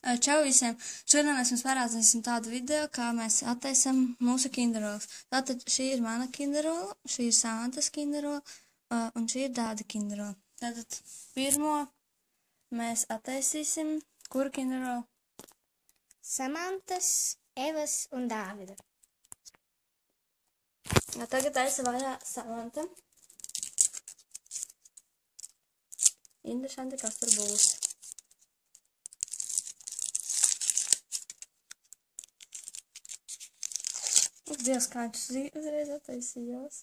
Čau visiem! Šodien es jums parādīsim tādu video, kā mēs attaisam mūsu kinderolus. Tātad šī ir mana kinderola, šī ir Samantas kinderola, un šī ir Dāda kinderola. Tātad pirmo mēs attaisīsim, kuru kinderolu? Samantas, Evas un Dāvida. Tagad taisa vaļā Samanta. Interesanti, kas tur būs. Dievs, kā viņš uzreiz attaisījās.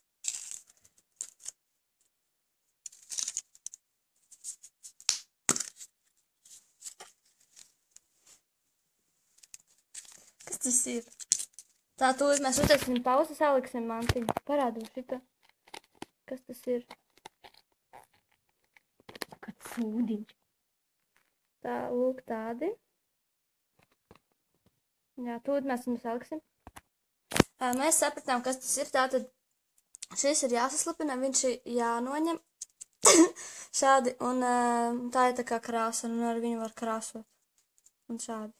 Kas tas ir? Tā, tūlīt mēs uztaisīsim pauzi, saliksim mantiņu. Parādu šito. Kas tas ir? Kāds sūdiņš. Tā, lūk, tādi. Jā, tūlīt mēs viņu saliksim. Mēs sapratām, kas tas ir. Tātad šis ir jāsaslapina, viņš ir jānoņem šādi, un tā ir tā kā krāsa, un ar viņu var krāsot. Un šādi.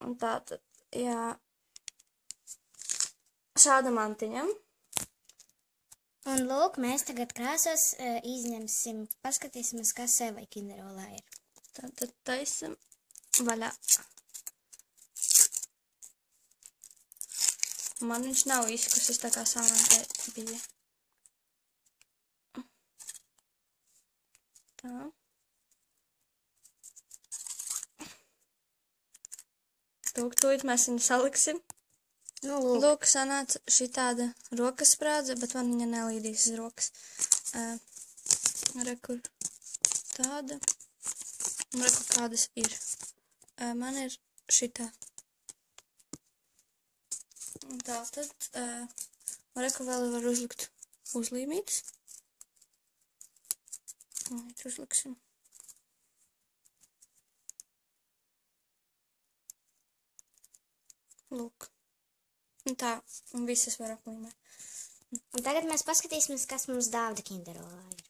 Un tātad, jā, šāda mantiņa. Un lūk, mēs tagad krāsos izņemsim, paskatīsimies, kas Evai kinderolā ir. Tātad taisam vaļā. Man viņš nav izkusis, tā kā Samantai bija. Tā. Tūlīt mēs viņu saliksim. Nu, lūk. Lūk, sanāca šī tāda rokas sprādze, bet man viņa nelīdīs uz rokas. Rekur tāda. Un rekur kādas ir. Man ir šitā. Un tātad, reku vēl var uzlikt uzlīmītas. Uzliksim. Lūk. Un tā, un visas var aplīmēt. Un tagad mēs paskatīsimies, kas mums Dāvida kinderolā ir.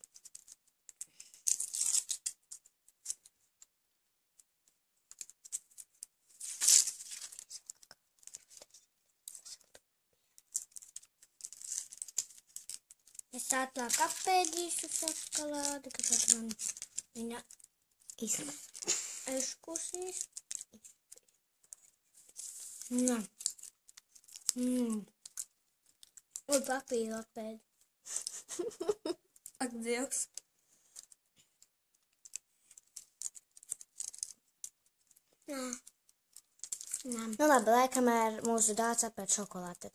Es atklāju apēdīšu šokolādi, ka tad man viņa izkusīs. Jā. Un papīru apēdi. Ak, Dievs. Nu labi, lai kamēr mūsu dāds apēd šokolādi.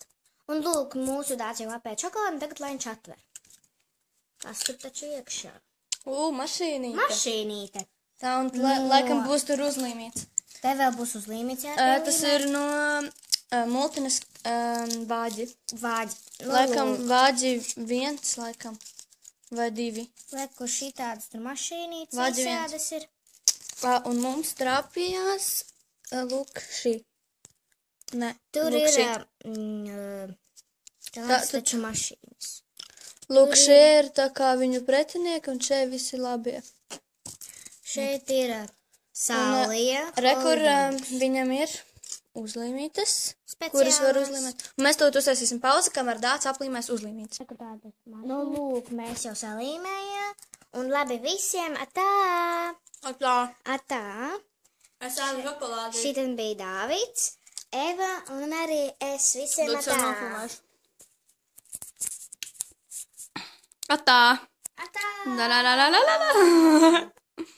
Un lūk, mūsu dāds jau apēd šokolādi, tagad lai viņš atver. Kas tur taču iekšā? Mašīnīte. Mašīnīte. Tā, un laikam būs tur uzlīmīts. Te vēl būs uzlīmīts, jā? Tas ir no Multinas vāģi. Vāģi. Laikam vāģi 1, laikam. Vai 2. Lieku šī tādas tur mašīnītes Vāģi visādas ir. Un mums trāpījās, lūk, šī. Nē, Tur lūk, ir šī. tādas taču mašīnas. Lūk, šie ir tā kā viņu pretinieki, un šeit visi labie. Šeit ir Sālija. Rekur viņam ir uzlīmītes, kuras var uzlīmēt. Un mēs to uztaisīsim pauzi, kamēr dāds aplīmēs uzlīmītes. Nu, lūk, mēs jau salīmējām. Un labi visiem, atā! Atā! Atā! Es ēdu šokolādi. Šitam bija Dāvids, Eva un arī es visiem atā! Atā! Atā! Da, da, da, da, da, da.